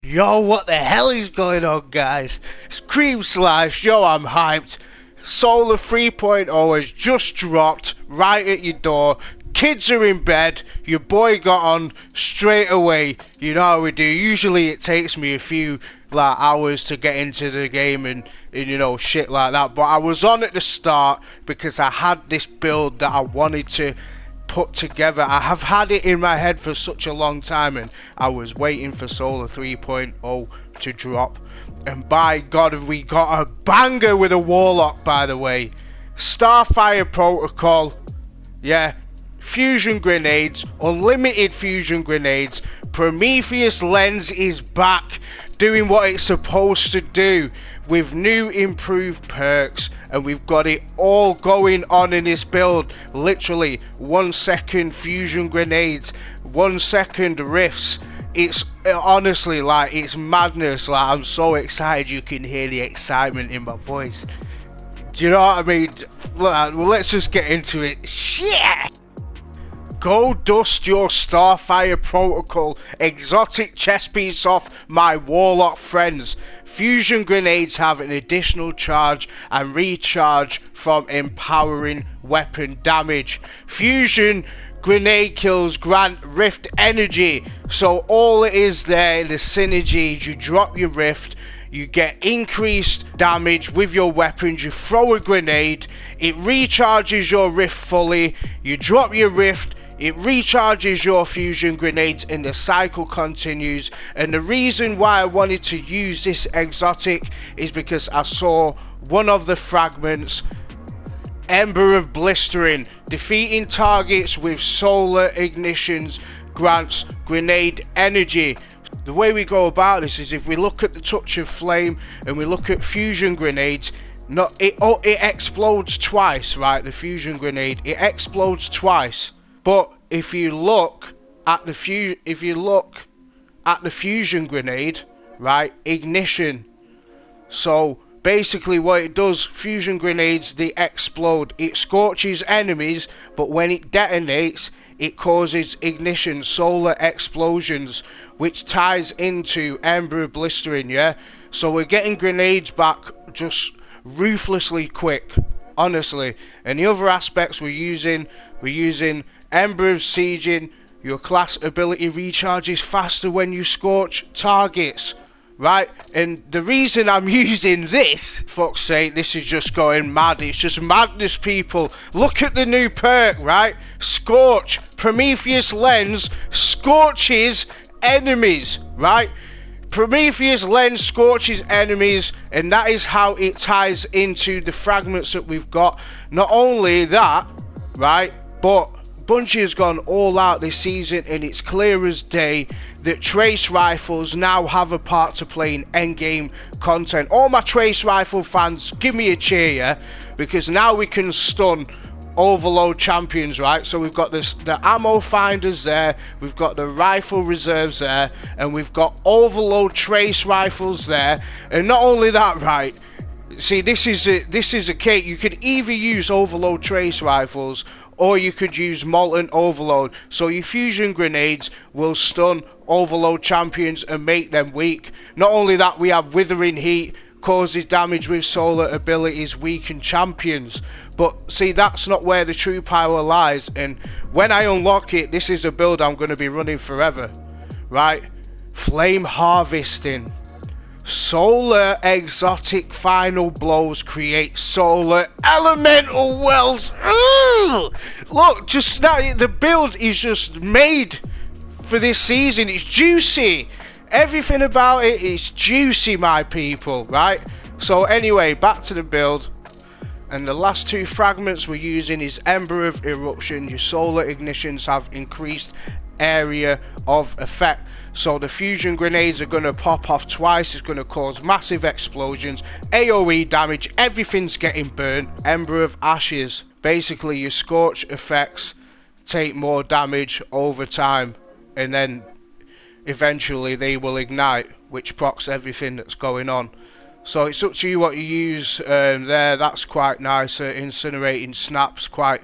Yo, what the hell is going on, guys? It's Cream Slice. Yo, I'm hyped. Solar 3.0 has just dropped right at your door. Kids are in bed. Your boy got on straight away. You know how we do. Usually it takes me a few hours to get into the game and you know, shit like that. But I was on at the start because I had this build that I wanted to put together. I have had it in my head for such a long time, and I was waiting for Solar 3.0 to drop, and by God have we got a banger with a warlock, by the way. Starfire protocol, yeah, fusion grenades, unlimited fusion grenades. Prometheus lens is back doing what it's supposed to do with new improved perks, and we've got it all going on in this build. Literally 1 second fusion grenades, 1 second rifts. It's honestly like, it's madness. Like, I'm so excited, you can hear the excitement in my voice. Do you know what I mean? Well, let's just get into it. Shit! Go dust your Starfire protocol exotic chest piece off, my warlock friends. Fusion grenades have an additional charge and recharge from empowering weapon damage. Fusion grenade kills grant rift energy, so all it is there, the synergy, you drop your rift, you get increased damage with your weapons. You throw a grenade, it recharges your rift fully, you drop your rift, it recharges your fusion grenades, and the cycle continues. And the reason why I wanted to use this exotic is because I saw one of the fragments, Ember of Blistering, defeating targets with solar ignitions grants grenade energy. The way we go about this is, if we look at the touch of flame and we look at fusion grenades, it explodes twice, right? The fusion grenade, it explodes twice. But if you look at the fusion grenade, right, ignition. So basically what it does, fusion grenades, they explode. It scorches enemies, but when it detonates, it causes ignition, solar explosions, which ties into Ember of Blistering, yeah? So we're getting grenades back just ruthlessly quick, honestly. And the other aspects we're using Ember of Sieging. Your class ability recharges faster when you scorch targets, right? And the reason I'm using this, fuck's sake, this is just going mad. It's just madness, people. Look at the new perk, right? Scorch. Prometheus lens scorches enemies, right? Prometheus lens scorches enemies, and that is how it ties into the fragments that we've got. Not only that, right, but Bungie has gone all out this season, and it's clear as day that trace rifles now have a part to play in endgame content. All my trace rifle fans, give me a cheer, yeah? Because now we can stun overload champions, right? So we've got the ammo finders there, we've got the rifle reserves there, and we've got overload trace rifles there. And not only that, right? See, this is a cake. You could either use overload trace rifles, or you could use molten overload. So your fusion grenades will stun overload champions and make them weak. Not only that, we have withering heat, causes damage with solar abilities, weaken champions. But see, that's not where the true power lies. And when I unlock it, this is a build I'm going to be running forever, right? Flame harvesting. Solar exotic final blows create solar elemental wells. Ooh! Look, just that, the build is just made for this season. It's juicy. Everything about it is juicy, my people, right? So anyway, back to the build. And the last two fragments we're using is Ember of Eruption. Your solar ignitions have increased area of effect. So the fusion grenades are going to pop off twice. It's going to cause massive explosions, AoE damage, everything's getting burnt. Ember of Ashes. Basically, your scorch effects take more damage over time, and then eventually they will ignite, which procs everything that's going on. So it's up to you what you use there. That's quite nice. Incinerating snaps, quite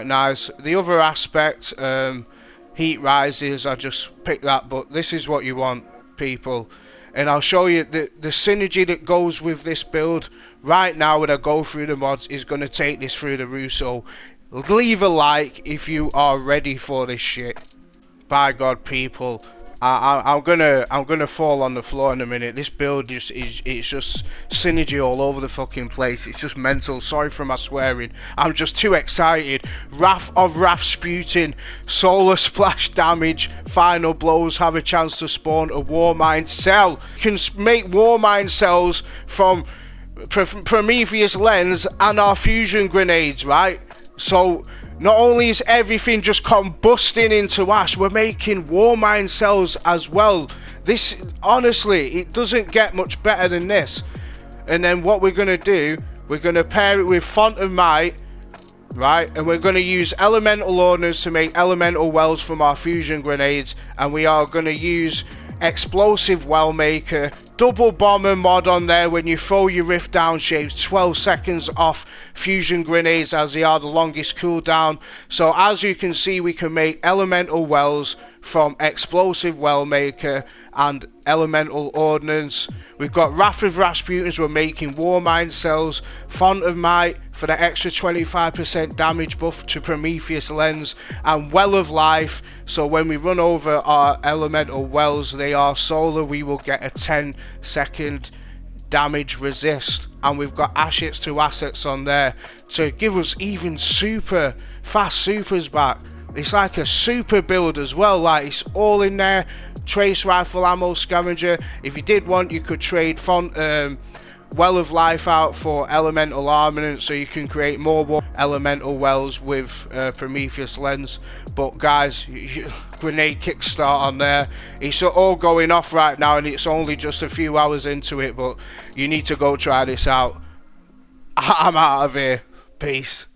nice. The other aspect, heat rises, I just picked that, but this is what you want. people, and I'll show you the synergy that goes with this build right now when I go through the mods is going to take this through the roof. So leave a like if you are ready for this shit. By God, people, I'm gonna fall on the floor in a minute. This build it's just synergy all over the fucking place. It's just mental. Sorry for my swearing. I'm just too excited. Wrath of Rasputin, solar splash damage, final blows have a chance to spawn a Warmind cell. You can make Warmind cells from Prometheus lens and our fusion grenades, right? So not only is everything just combusting into ash, we're making Warmind cells as well. This, honestly, it doesn't get much better than this. And then what we're going to do, we're going to pair it with Font of Might, right? And we're going to use Elemental Ordnance to make Elemental Wells from our fusion grenades. And we are going to use Explosive Well Maker, double bomber mod on there. When you throw your rift down, shaves 12 seconds off fusion grenades, as they are the longest cooldown. So as you can see, we can make elemental wells from Explosive Well Maker and Elemental Ordnance. We've got Wrath of Rasputins, we're making Warmind cells, Font of Might for the extra 25% damage buff to Prometheus lens, and Well of Life, so when we run over our elemental wells, they are solar, we will get a 10-second damage resist. And we've got Ashits to assets on there to give us even super fast supers back. It's like a super build as well, like it's all in there. Trace rifle ammo scavenger. If you did want, you could trade Well of Life out for elemental armament, so you can create more elemental wells with Prometheus lens. But guys, grenade kickstart on there. It's all going off right now, and it's only just a few hours into it, but you need to go try this out. I'm out of here. Peace.